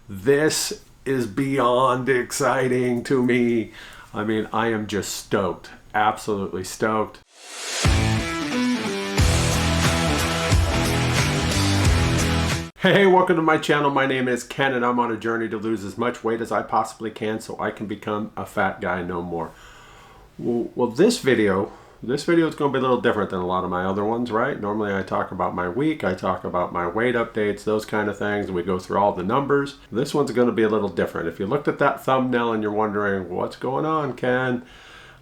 This is beyond exciting to me. I mean, I am just stoked, absolutely stoked. Hey, welcome to my channel. My name is Ken and I'm on a journey to lose as much weight as I possibly can so I can become a fat guy no more. Well, this video is going to be a little different than a lot of my other ones, right? Normally I talk about my week, I talk about my weight updates, those kind of things, and we go through all the numbers. This one's going to be a little different. If you looked at that thumbnail and you're wondering, what's going on, Ken?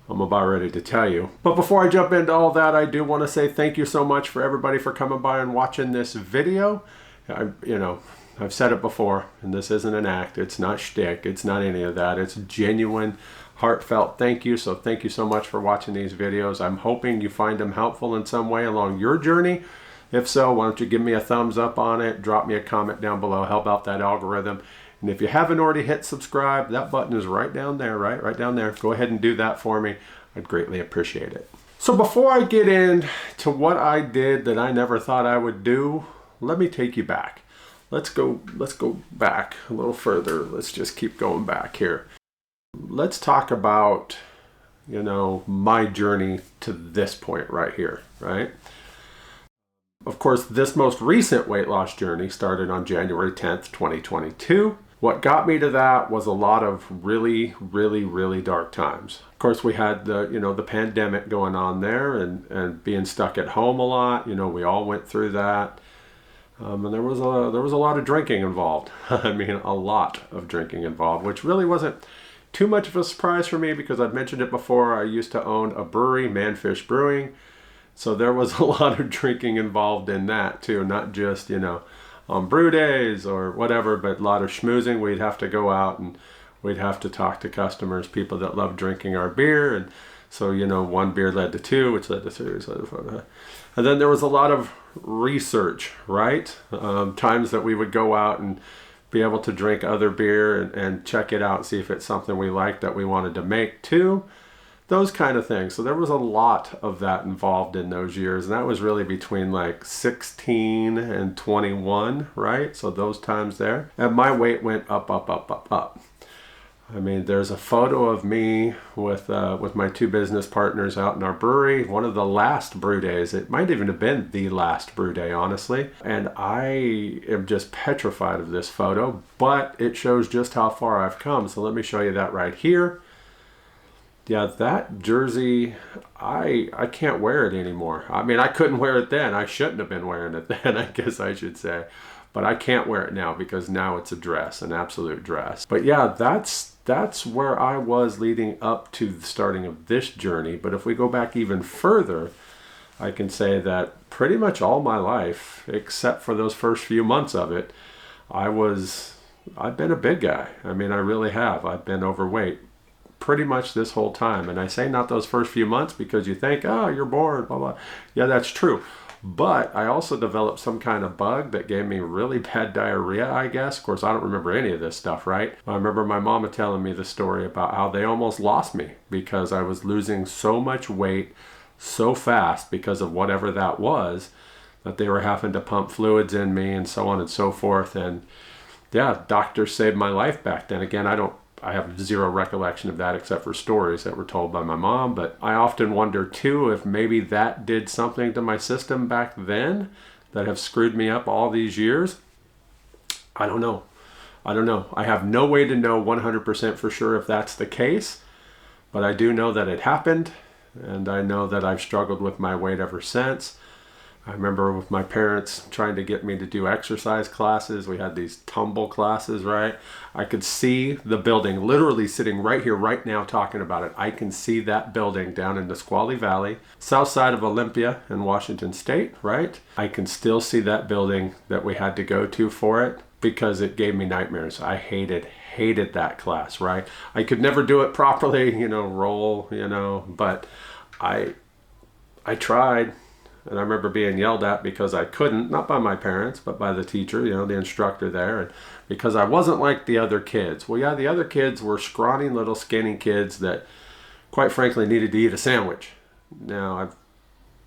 I'm about ready to tell you. But before I jump into all that, I do want to say thank you so much for everybody for coming by and watching this video. I've said it before, and this isn't an act, it's not shtick, it's not any of that, it's genuine, heartfelt thank you. So thank you so much for watching these videos. I'm hoping you find them helpful in some way along your journey. If so, why don't you give me a thumbs up on it, drop me a comment down below, help out that algorithm. And if you haven't already hit subscribe, that button is right down there, right down there. Go ahead and do that for me. I'd greatly appreciate it. So before I get into what I did that I never thought I would do, let me take you back. Let's go back a little further. Let's just keep going back here. Let's talk about, my journey to this point right here, right? Of course, this most recent weight loss journey started on January 10th, 2022. What got me to that was a lot of really, really, really dark times. Of course, we had the pandemic going on there and being stuck at home a lot. We all went through that. And there was a lot of drinking involved. I mean, a lot of drinking involved, which really wasn't too much of a surprise for me because I've mentioned it before. I used to own a brewery, Manfish Brewing. So there was a lot of drinking involved in that too, not just, on brew days or whatever, but a lot of schmoozing. We'd have to go out and we'd have to talk to customers, people that love drinking our beer. And so, one beer led to two, which led to three, which led to four. And then there was a lot of research, right? Times that we would go out and be able to drink other beer and check it out, see if it's something we liked that we wanted to make too. Those kind of things. So there was a lot of that involved in those years. And that was really between like 16 and 21, right? So those times there. And my weight went up, up, up, up, up. I mean, there's a photo of me with my two business partners out in our brewery. One of the last brew days. It might even have been the last brew day, honestly. And I am just petrified of this photo, but it shows just how far I've come. So let me show you that right here. Yeah, that jersey, I can't wear it anymore. I mean, I couldn't wear it then. I shouldn't have been wearing it then, I guess I should say. But I can't wear it now because now it's a dress, an absolute dress. But yeah, that's where I was leading up to the starting of this journey. But if we go back even further, I can say that pretty much all my life, except for those first few months of it, I've been a big guy. I mean, I really have. I've been overweight pretty much this whole time. And I say not those first few months because you think, oh, you're bored, blah, blah. Yeah, that's true. But I also developed some kind of bug that gave me really bad diarrhea, I guess. Of course, I don't remember any of this stuff, right? I remember my mama telling me the story about how they almost lost me because I was losing so much weight so fast because of whatever that was, that they were having to pump fluids in me and so on and so forth. And yeah, doctors saved my life back then. Again, I have zero recollection of that except for stories that were told by my mom. But I often wonder too if maybe that did something to my system back then that have screwed me up all these years. I don't know. I have no way to know 100% for sure if that's the case. But I do know that it happened. And I know that I've struggled with my weight ever since. I remember with my parents trying to get me to do exercise classes. We had these tumble classes, right? I could see the building, literally sitting right here, right now, talking about it. I can see that building down in Nisqually Valley, south side of Olympia in Washington State, right? I can still see that building that we had to go to for it because it gave me nightmares. I hated that class, right? I could never do it properly, roll, but I tried. And I remember being yelled at because I couldn't, not by my parents, but by the teacher, the instructor there, and because I wasn't like the other kids. Well, yeah, the other kids were scrawny little skinny kids that, quite frankly, needed to eat a sandwich. Now, I've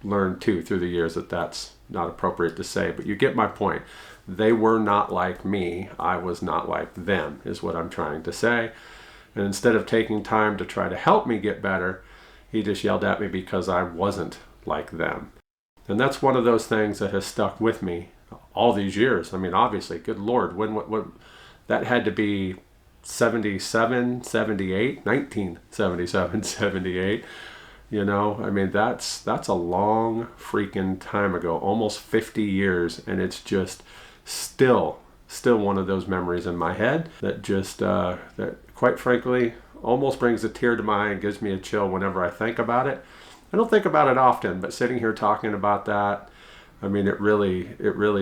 learned too through the years that that's not appropriate to say, but you get my point. They were not like me. I was not like them, is what I'm trying to say. And instead of taking time to try to help me get better, he just yelled at me because I wasn't like them. And that's one of those things that has stuck with me all these years. I mean, obviously, good Lord, what that had to be 77, 78, 1977, 78. You know, I mean, that's a long freaking time ago, almost 50 years, and it's just still one of those memories in my head that just, that quite frankly, almost brings a tear to my eye and gives me a chill whenever I think about it. I don't think about it often, but sitting here talking about that, I mean, it really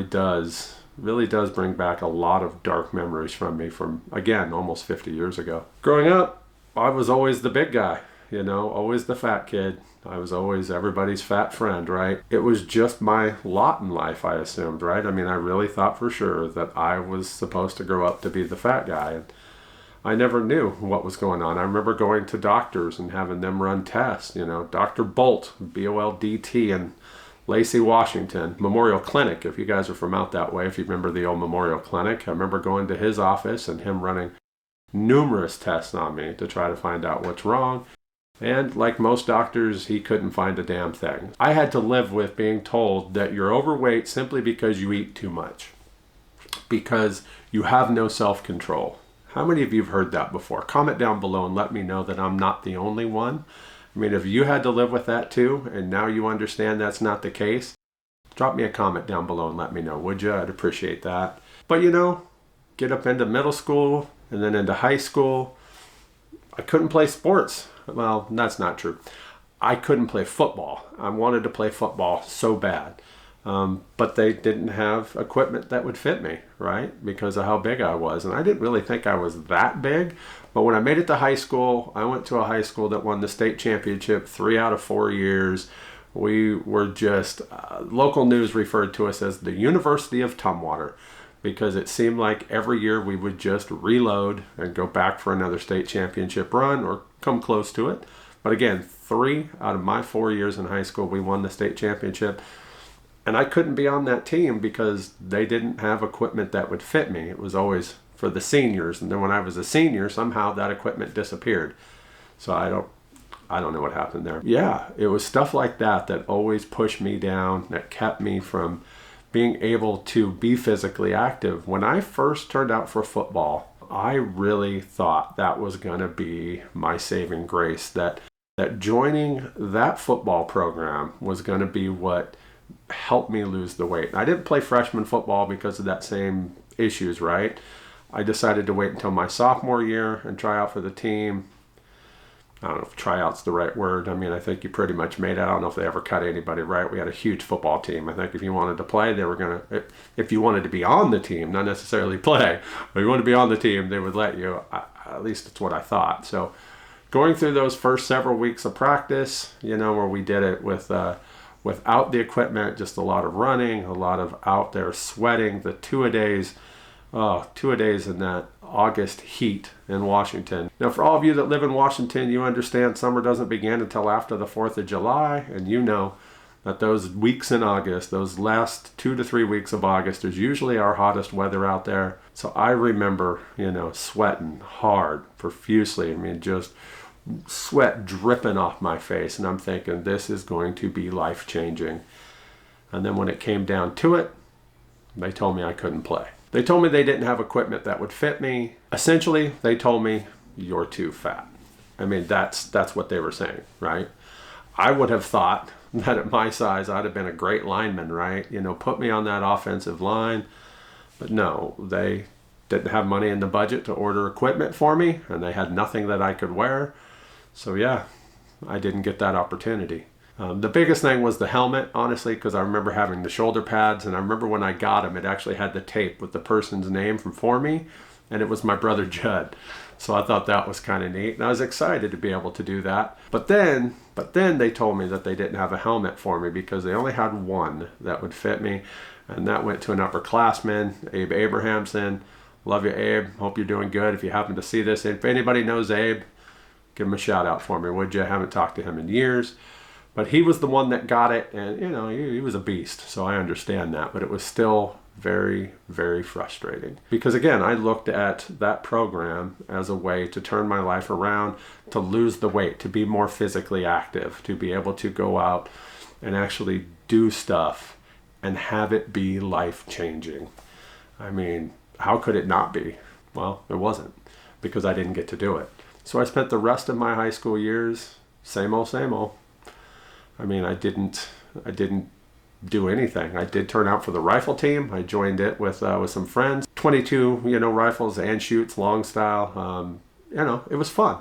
does bring back a lot of dark memories from me from, again, almost 50 years ago. Growing up, I was always the big guy, you know, always the fat kid. I was always everybody's fat friend, right? It was just my lot in life, I assumed, right? I mean, I really thought for sure that I was supposed to grow up to be the fat guy. And I never knew what was going on. I remember going to doctors and having them run tests, you know, Dr. Bolt, B-O-L-D-T, in Lacey, Washington, Memorial Clinic, if you guys are from out that way, if you remember the old Memorial Clinic. I remember going to his office and him running numerous tests on me to try to find out what's wrong. And like most doctors, he couldn't find a damn thing. I had to live with being told that you're overweight simply because you eat too much, because you have no self-control. How many of you have heard that before? Comment down below and let me know that I'm not the only one. I mean, if you had to live with that too, and now you understand that's not the case, drop me a comment down below and let me know, would you? I'd appreciate that. But you know, get up into middle school and then into high school, I couldn't play sports. Well, that's not true. I couldn't play football. I wanted to play football so bad. But they didn't have equipment that would fit me, right? Because of how big I was. And I didn't really think I was that big. But when I made it to high school, I went to a high school that won the state championship 3 out of 4 years. We were just, local news referred to us as the University of Tumwater, because it seemed like every year we would just reload and go back for another state championship run or come close to it. But again, 3 out of my 4 years in high school, we won the state championship. And I couldn't be on that team because they didn't have equipment that would fit me. It was always for the seniors. And then when I was a senior, somehow that equipment disappeared. So I don't know what happened there. Yeah, it was stuff like that that always pushed me down, that kept me from being able to be physically active. When I first turned out for football, I really thought that was going to be my saving grace, that joining that football program was going to be what helped me lose the weight. I didn't play freshman football because of that same issues, right? I decided to wait until my sophomore year and try out for the team. I don't know if tryout's the right word. I mean, I think you pretty much made it. I don't know if they ever cut anybody, right? We had a huge football team. I think if you wanted to play, they were going to, if you wanted to be on the team, not necessarily play, but if you wanted to be on the team, they would let you. At least that's what I thought. So going through those first several weeks of practice, you know, where we did it with, without the equipment, just a lot of running, a lot of out there sweating, the 2-a-days in that August heat in Washington. Now, for all of you that live in Washington, you understand summer doesn't begin until after the 4th of July, and you know that those weeks in August, those last 2 to 3 weeks of August, is usually our hottest weather out there. So I remember, you know, sweating hard, profusely. I mean, just sweat dripping off my face, and I'm thinking this is going to be life-changing. And then when it came down to it, they told me I couldn't play. They told me they didn't have equipment that would fit me. Essentially, they told me, you're too fat. I mean, that's what they were saying, right? I would have thought that at my size, I'd have been a great lineman, right? You know, put me on that offensive line. But no, they didn't have money in the budget to order equipment for me, and they had nothing that I could wear. So yeah, I didn't get that opportunity. The biggest thing was the helmet, honestly, because I remember having the shoulder pads, and I remember when I got them, it actually had the tape with the person's name for me, and it was my brother Judd. So I thought that was kind of neat, and I was excited to be able to do that. But then they told me that they didn't have a helmet for me because they only had one that would fit me, and that went to an upperclassman, Abe Abrahamson. Love you, Abe. Hope you're doing good. If you happen to see this, if anybody knows Abe, give him a shout out for me, would you? I haven't talked to him in years. But he was the one that got it, and you know, he was a beast, so I understand that. But it was still very, very frustrating. Because again, I looked at that program as a way to turn my life around, to lose the weight, to be more physically active, to be able to go out and actually do stuff and have it be life-changing. I mean, how could it not be? Well, it wasn't, because I didn't get to do it. So I spent the rest of my high school years, same old, same old. I mean, I didn't do anything. I did turn out for the rifle team. I joined it with some friends. 22, rifles and shoots, long style. It was fun.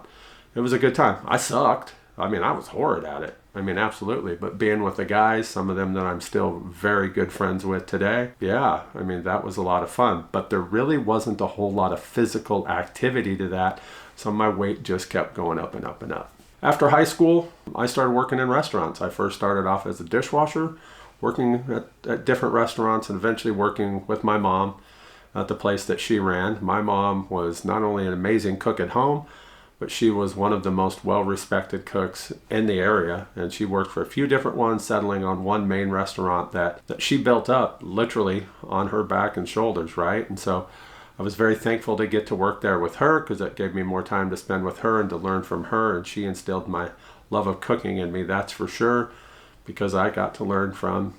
It was a good time. I sucked. I mean, I was horrid at it. I mean, absolutely. But being with the guys, some of them that I'm still very good friends with today, yeah, I mean, that was a lot of fun. But there really wasn't a whole lot of physical activity to that. So my weight just kept going up and up and up. After high school, I started working in restaurants. I first started off as a dishwasher, working at different restaurants, and eventually working with my mom at the place that she ran. My mom was not only an amazing cook at home, but she was one of the most well-respected cooks in the area, and she worked for a few different ones, settling on one main restaurant that she built up literally on her back and shoulders, right? And so I was very thankful to get to work there with her, because it gave me more time to spend with her and to learn from her, and she instilled my love of cooking in me, that's for sure, because I got to learn from,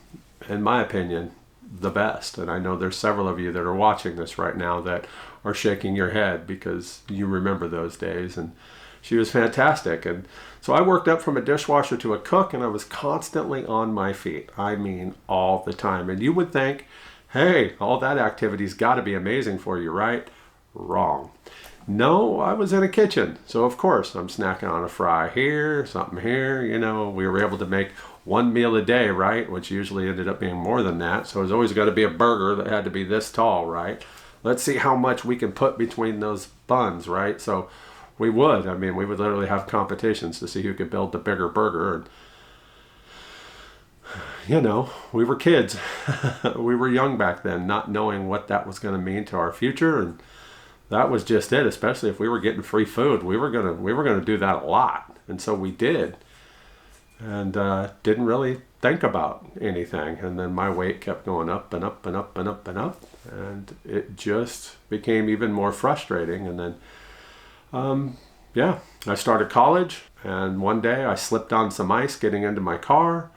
in my opinion, the best. And I know there's several of you that are watching this right now that are shaking your head because you remember those days, and she was fantastic. And so I worked up from a dishwasher to a cook, and I was constantly on my feet. I mean, all the time. And you would think, hey, all that activity's got to be amazing for you, right? Wrong. No, I was in a kitchen. So of course I'm snacking on a fry here, something here, we were able to make one meal a day, right? Which usually ended up being more than that. So it was always got to be a burger that had to be this tall, right? Let's see how much we can put between those buns, right? So we would literally have competitions to see who could build the bigger burger. And we were kids. We were young back then, not knowing what that was going to mean to our future, and that was just it. Especially if we were getting free food, we were gonna do that a lot, and so we did, and didn't really think about anything. And then my weight kept going up and up and up and up and up, and it just became even more frustrating. And then, I started college, and one day I slipped on some ice getting into my car.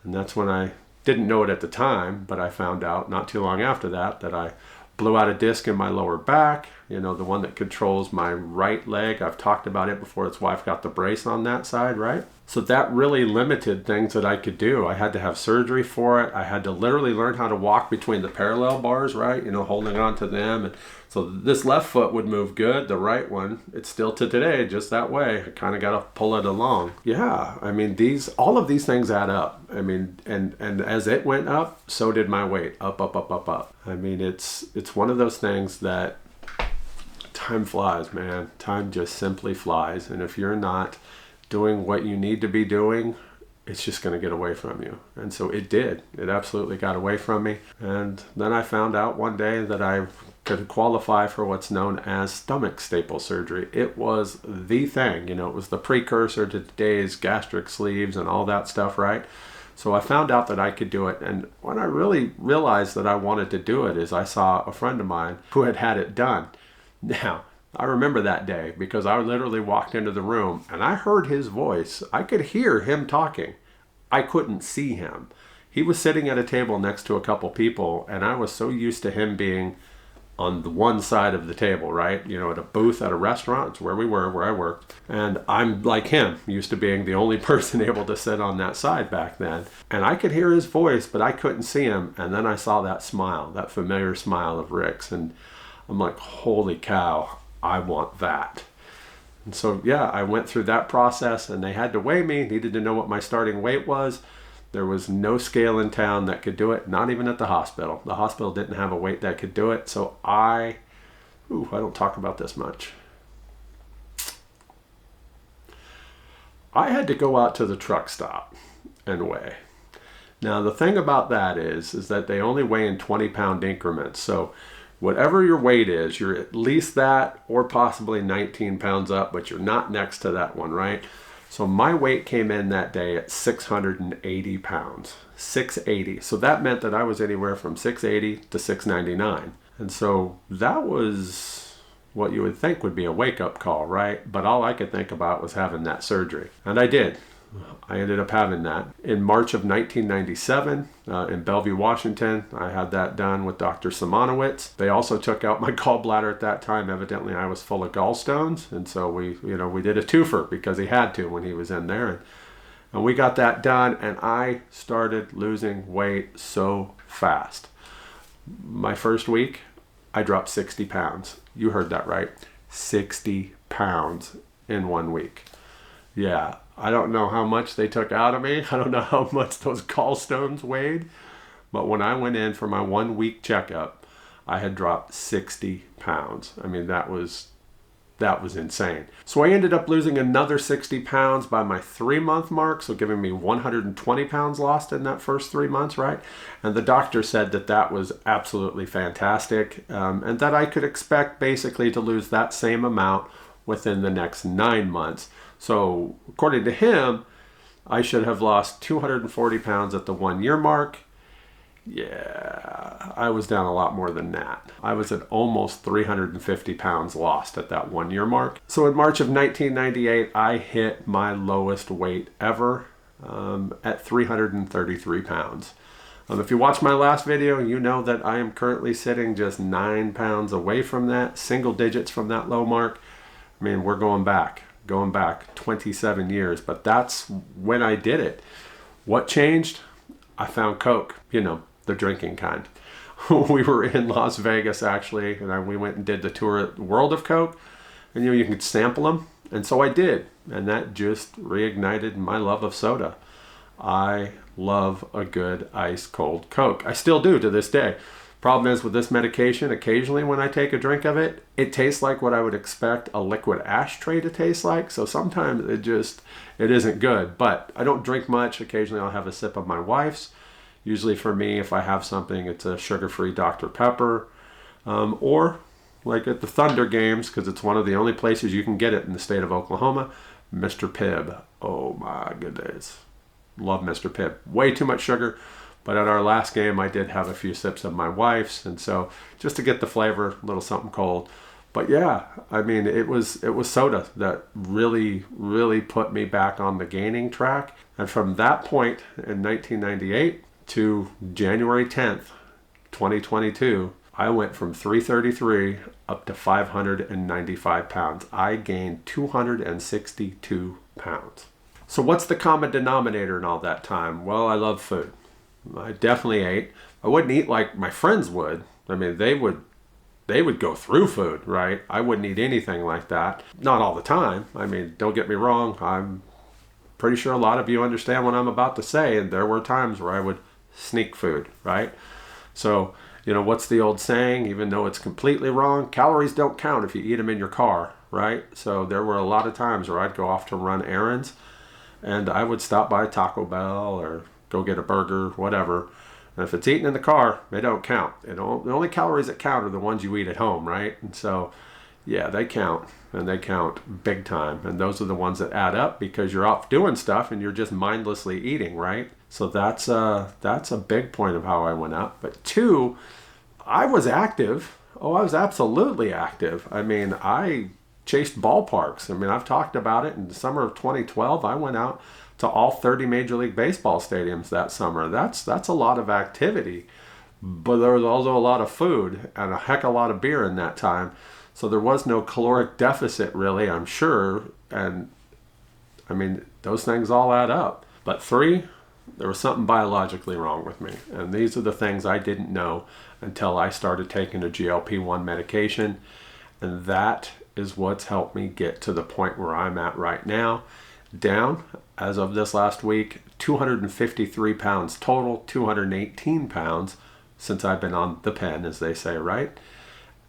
And that's when I didn't know it at the time, but I found out not too long after that I blew out a disc in my lower back, the one that controls my right leg. I've talked about it before. It's why I've got the brace on that side, right? So that really limited things that I could do. I had to have surgery for it. I had to literally learn how to walk between the parallel bars, right? holding on to them. And so this left foot would move good. The right one, it's still to today, just that way. I kind of got to pull it along. Yeah, I mean, all of these things add up. I mean, and as it went up, so did my weight. Up, up, up, up, up. I mean, it's one of those things that time flies, man. Time just simply flies. And if you're not doing what you need to be doing, it's just going to get away from you. And so it did. It absolutely got away from me. And then I found out one day that I could qualify for what's known as stomach staple surgery. It was the thing, it was the precursor to today's gastric sleeves and all that stuff, right? So I found out that I could do it. And when I really realized that I wanted to do it is I saw a friend of mine who had it done. Now, I remember that day because I literally walked into the room and I heard his voice. I could hear him talking. I couldn't see him. He was sitting at a table next to a couple people, and I was so used to him being on the one side of the table, right? At a booth at a restaurant. It's where I worked. And I'm like him, used to being the only person able to sit on that side back then. And I could hear his voice, but I couldn't see him. And then I saw that smile, that familiar smile of Rick's. And I'm like, holy cow, I want that. And so, I went through that process, and they had to weigh me, needed to know what my starting weight was. There was no scale in town that could do it, not even at the hospital. The hospital didn't have a weight that could do it. So I don't talk about this much. I had to go out to the truck stop and weigh. Now, the thing about that is that they only weigh in 20-pound increments. So whatever your weight is, you're at least that or possibly 19 pounds up, but you're not next to that one, right? So my weight came in that day at 680 pounds, 680. So that meant that I was anywhere from 680 to 699. And so that was what you would think would be a wake-up call, right? But all I could think about was having that surgery. And I did. I ended up having that in March of 1997 in Bellevue, Washington. I had that done with Dr. Simonowitz. They also took out my gallbladder at that time. Evidently, I was full of gallstones, and so we did a twofer because he had to when he was in there. And we got that done, and I started losing weight so fast. My first week, I dropped 60 pounds. You heard that right. 60 pounds in 1 week. Yeah, I don't know how much they took out of me. I don't know how much those gallstones weighed. But when I went in for my 1 week checkup, I had dropped 60 pounds. I mean, that was insane. So I ended up losing another 60 pounds by my 3-month mark, so giving me 120 pounds lost in that first 3 months, right? And the doctor said that that was absolutely fantastic, and that I could expect basically to lose that same amount within the next 9 months. So according to him, I should have lost 240 pounds at the 1 year mark. Yeah, I was down a lot more than that. I was at almost 350 pounds lost at that 1 year mark. So in March of 1998, I hit my lowest weight ever at 333 pounds. If you watch my last video, you know that I am currently sitting just 9 pounds away from that, single digits from that low mark. I mean, we're going back 27 years, but that's when I did it. What changed? I found Coke, the drinking kind. We were in Las Vegas actually, and we went and did the tour at World of Coke, and you could sample them, and so I did, and that just reignited my love of soda. I love a good ice cold Coke. I still do to this day. Problem is with this medication, occasionally when I take a drink of it, it tastes like what I would expect a liquid ashtray to taste like. So sometimes it isn't good, but I don't drink much. Occasionally I'll have a sip of my wife's. Usually for me, if I have something, it's a sugar-free Dr. Pepper, or like at the Thunder games, because it's one of the only places you can get it in the state of Oklahoma, Mr. Pibb. Oh my goodness. Love Mr. Pibb. Way too much sugar. But at our last game, I did have a few sips of my wife's, and so just to get the flavor, a little something cold. But yeah, I mean, it was soda that really, really put me back on the gaining track. And from that point in 1998 to January 10th, 2022, I went from 333 up to 595 pounds. I gained 262 pounds. So what's the common denominator in all that time? Well, I love food. I definitely ate. I wouldn't eat like my friends would. I mean, they would go through food, right? I wouldn't eat anything like that. Not all the time. I mean, don't get me wrong. I'm pretty sure a lot of you understand what I'm about to say, and there were times where I would sneak food, right? So, what's the old saying? Even though it's completely wrong, calories don't count if you eat them in your car, right? So there were a lot of times where I'd go off to run errands, and I would stop by Taco Bell or go get a burger, whatever. And if it's eaten in the car, they don't count. The only calories that count are the ones you eat at home, right? And so, yeah, they count, and they count big time. And those are the ones that add up because you're off doing stuff and you're just mindlessly eating, right? So that's a big point of how I went up. But 2, I was active. Oh, I was absolutely active. I mean, I chased ballparks. I mean, I've talked about it. In the summer of 2012, I went out to all 30 Major League Baseball stadiums that summer. That's a lot of activity, but there was also a lot of food and a heck of a lot of beer in that time. So there was no caloric deficit really, I'm sure. And I mean, those things all add up. But 3, there was something biologically wrong with me. And these are the things I didn't know until I started taking a GLP-1 medication. And that is what's helped me get to the point where I'm at right now. Down, as of this last week, 253 pounds total, 218 pounds since I've been on the pen, as they say, right?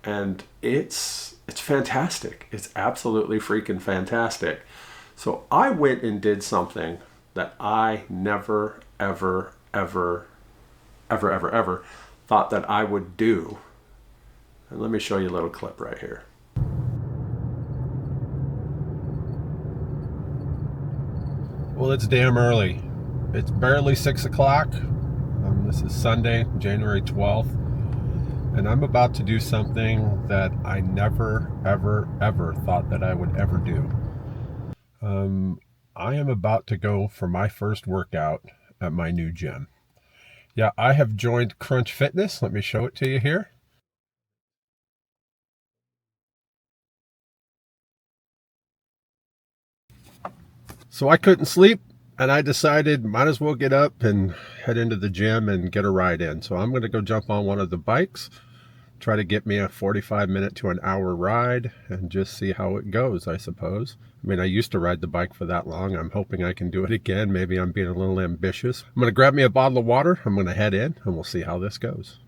And it's fantastic. It's absolutely freaking fantastic. So I went and did something that I never, ever, ever, ever, ever, ever thought that I would do. And let me show you a little clip right here. Well, it's damn early. It's barely 6 o'clock. This is Sunday, January 12th. And I'm about to do something that I never, ever thought that I would ever do. I am about to go for my first workout at my new gym. Yeah, I have joined Crunch Fitness. Let me show it to you here. So I couldn't sleep, and I decided might as well get up and head into the gym and get a ride in. So I'm going to go jump on one of the bikes, try to get me a 45-minute to an hour ride, and just see how it goes, I suppose. I mean, I used to ride the bike for that long. I'm hoping I can do it again. Maybe I'm being a little ambitious. I'm going to grab me a bottle of water. I'm going to head in, and we'll see how this goes.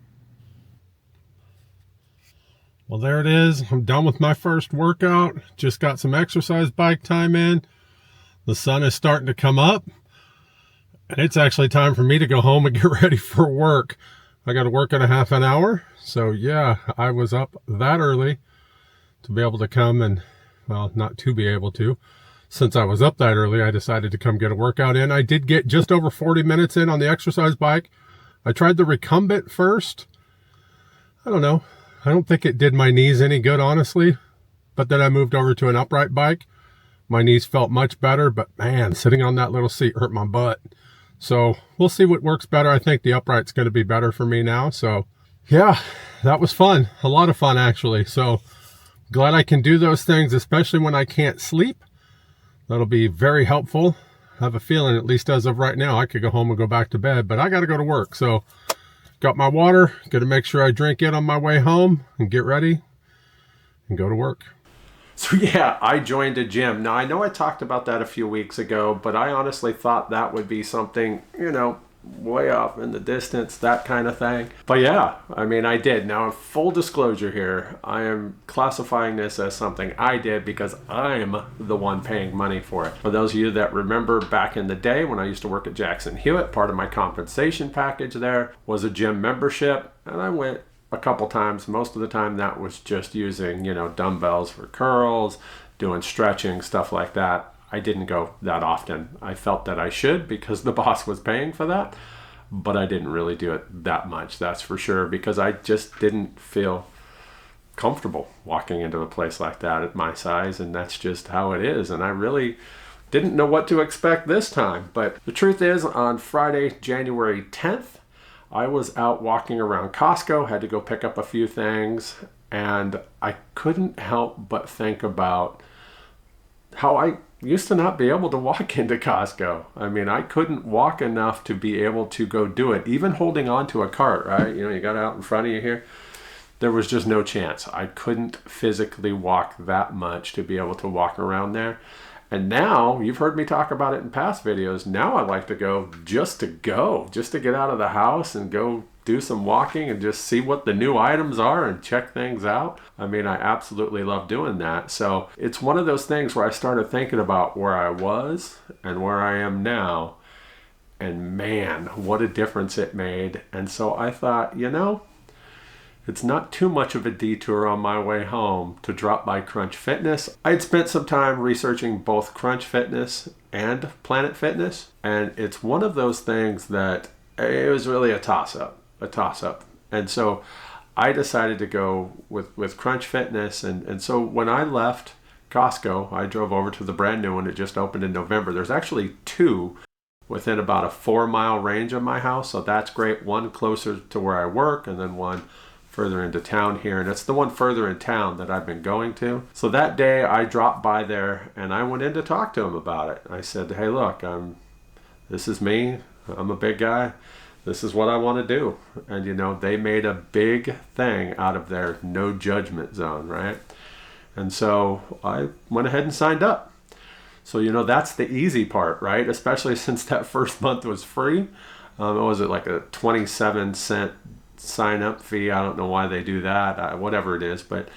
Well, there it is. I'm done with my first workout. Just got some exercise bike time in. The sun is starting to come up, and it's actually time for me to go home and get ready for work. I got to work in a half an hour. So yeah, I was up that early to be able to come and, well, not to be able to. Since I was up that early, I decided to come get a workout in. I did get just over 40 minutes in on the exercise bike. I tried the recumbent first. I don't know. I don't think it did my knees any good, honestly. But then I moved over to an upright bike. My knees felt much better, but man, sitting on that little seat hurt my butt. So we'll see what works better. I think the upright's going to be better for me now. So yeah, that was fun. A lot of fun, actually. So glad I can do those things, especially when I can't sleep. That'll be very helpful. I have a feeling, at least as of right now, I could go home and go back to bed, but I got to go to work. So got my water, got to make sure I drink it on my way home and get ready and go to work. So yeah, I joined a gym. Now, I know I talked about that a few weeks ago, but I honestly thought that would be something, way off in the distance, that kind of thing. But yeah, I mean, I did. Now, full disclosure here, I am classifying this as something I did because I'm the one paying money for it. For those of you that remember back in the day when I used to work at Jackson Hewitt, part of my compensation package there was a gym membership, and I went a couple times. Most of the time that was just using, dumbbells for curls, doing stretching, stuff like that. I didn't go that often. I felt that I should because the boss was paying for that, but I didn't really do it that much, that's for sure, because I just didn't feel comfortable walking into a place like that at my size, and that's just how it is. And I really didn't know what to expect this time. But the truth is, on Friday, January 10th, I was out walking around Costco, had to go pick up a few things, and I couldn't help but think about how I used to not be able to walk into Costco. I mean, I couldn't walk enough to be able to go do it, even holding on to a cart, right? You got it out in front of you here. There was just no chance. I couldn't physically walk that much to be able to walk around there. And now, you've heard me talk about it in past videos, now I like to go, just to get out of the house and go do some walking and just see what the new items are and check things out. I mean, I absolutely love doing that. So it's one of those things where I started thinking about where I was and where I am now. And man, what a difference it made. And so I thought, it's not too much of a detour on my way home to drop by Crunch Fitness. I'd spent some time researching both Crunch Fitness and Planet Fitness, and it's one of those things that it was really a toss-up. And so I decided to go with Crunch Fitness, and so when I left Costco, I drove over to the brand new one. It just opened in November. There's actually two within about a 4-mile range of my house, so that's great. One closer to where I work, and then one further into town here, and it's the one further in town that I've been going to. So that day I dropped by there and I went in to talk to him about it. I said, hey, look, this is me. I'm a big guy. This is what I want to do. And they made a big thing out of their no judgment zone, right? And so I went ahead and signed up. So that's the easy part, right? Especially since that first month was free. Was it like a 27-cent sign-up fee? I don't know why they do that, whatever it is, but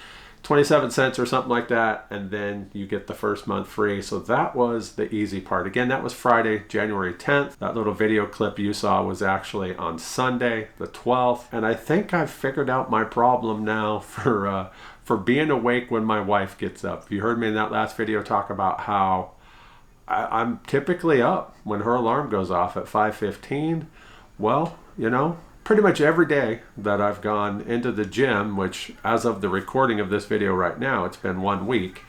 27 cents or something like that, and then you get the first month free. So that was the easy part. Again, that was Friday, January 10th. That little video clip you saw was actually on Sunday, the 12th, and I think I've figured out my problem now for being awake when my wife gets up. You heard me in that last video talk about how I'm typically up when her alarm goes off at 5:15. Well, you know, pretty much every day that I've gone into the gym, which as of the recording of this video right now, it's been 1 week.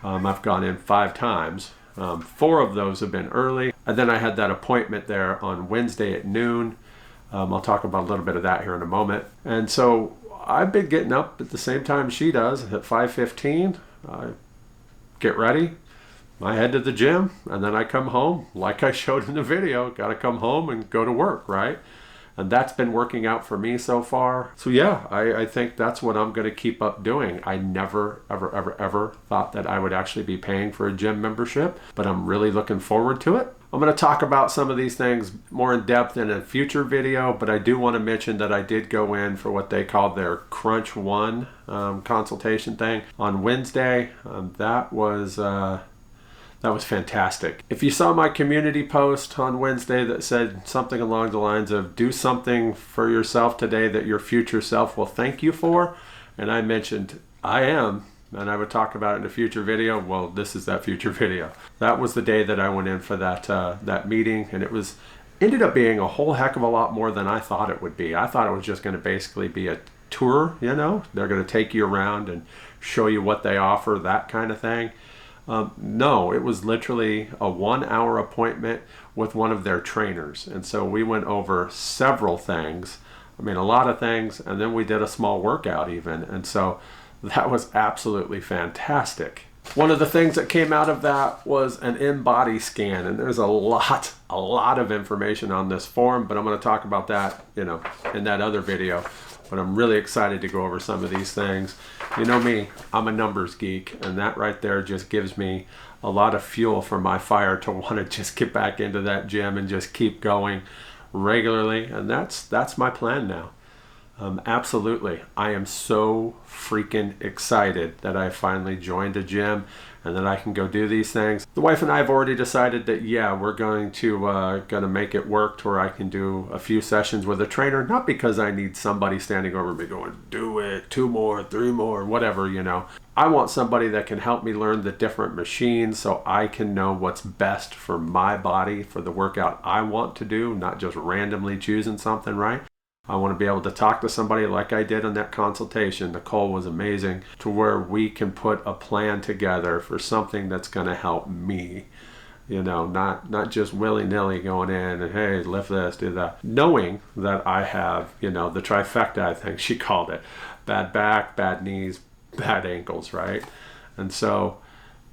I've gone in 5 times. 4 of those have been early. And then I had that appointment there on Wednesday at noon. I'll talk about a little bit of that here in a moment. And so I've been getting up at the same time she does at 5:15. I get ready. I head to the gym, and then I come home like I showed in the video. Got to come home and go to work, right? And that's been working out for me so far. So yeah, I think that's what I'm going to keep up doing. I never, ever thought that I would actually be paying for a gym membership, but I'm really looking forward to it. I'm going to talk about some of these things more in depth in a future video, but I do want to mention that I did go in for what they called their Crunch 1 consultation thing on Wednesday. That was fantastic. If you saw my community post on Wednesday that said something along the lines of do something for yourself today that your future self will thank you for, and I mentioned I am, and I would talk about it in a future video, well, this is that future video. That was the day that I went in for that meeting, and it ended up being a whole heck of a lot more than I thought it would be. I thought it was just going to basically be a tour, you know? They're going to take you around and show you what they offer, that kind of thing. No, it was literally a 1-hour appointment with one of their trainers. And so we went over several things. I mean, a lot of things. And then we did a small workout even. And so that was absolutely fantastic. One of the things that came out of that was an in-body scan. And there's a lot of information on this form, but I'm going to talk about that, you know, in that other video. But I'm really excited to go over some of these things. You know me, I'm a numbers geek, and that right there just gives me a lot of fuel for my fire to want to just get back into that gym and just keep going regularly. And that's my plan now. Absolutely. I am so freaking excited that I finally joined a gym and that I can go do these things. The wife and I have already decided that, yeah, we're going to make it work to where I can do a few sessions with a trainer, not because I need somebody standing over me going, do it, 2 more, 3 more, whatever, you know. I want somebody that can help me learn the different machines so I can know what's best for my body, for the workout I want to do, not just randomly choosing something, right? I want to be able to talk to somebody like I did on that consultation. Nicole was amazing, to where we can put a plan together for something that's going to help me. You know, not just willy-nilly going in and, hey, lift this, do that. Knowing that I have, you know, the trifecta, I think she called it. Bad back, bad knees, bad ankles, right? And so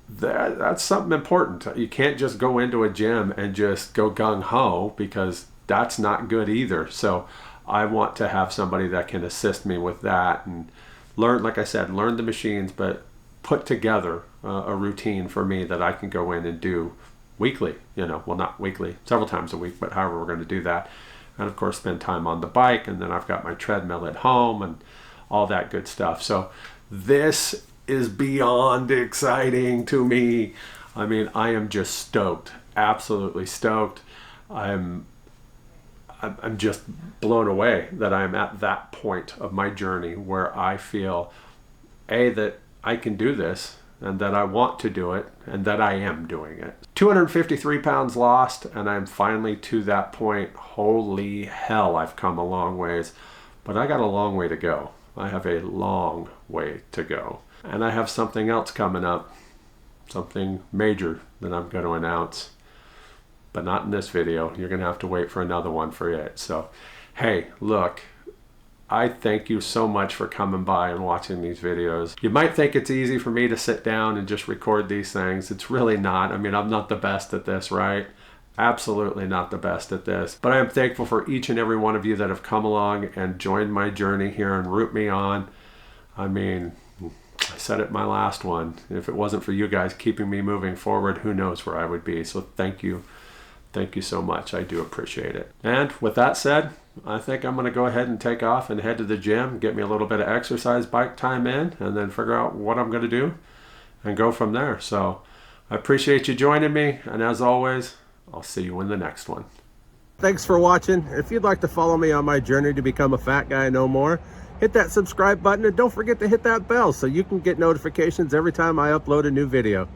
that's something important. You can't just go into a gym and just go gung-ho, because that's not good either. So I want to have somebody that can assist me with that and learn, like I said, learn the machines, but put together a routine for me that I can go in and do weekly, you know, well, not weekly, several times a week, but however we're going to do that. And of course, spend time on the bike. And then I've got my treadmill at home and all that good stuff. So this is beyond exciting to me. I mean, I am just stoked, absolutely stoked. I'm just blown away that I'm at that point of my journey where I feel, A, that I can do this and that I want to do it and that I am doing it. 253 pounds lost, and I'm finally to that point. Holy hell, I've come a long ways, but I got a long way to go. I have a long way to go. And I have something else coming up, something major that I'm going to announce. But not in this video. You're going to have to wait for another one for it. So, hey, look, I thank you so much for coming by and watching these videos. You might think it's easy for me to sit down and just record these things. It's really not. I mean, I'm not the best at this, right? Absolutely not the best at this. But I am thankful for each and every one of you that have come along and joined my journey here and root me on. I mean, I said it in my last one. If it wasn't for you guys keeping me moving forward, who knows where I would be. So thank you. Thank you so much. I do appreciate it. And with that said, I think I'm going to go ahead and take off and head to the gym, get me a little bit of exercise bike time in, and then figure out what I'm going to do and go from there. So I appreciate you joining me. And as always, I'll see you in the next one. Thanks for watching. If you'd like to follow me on my journey to become a fat guy no more, hit that subscribe button and don't forget to hit that bell so you can get notifications every time I upload a new video.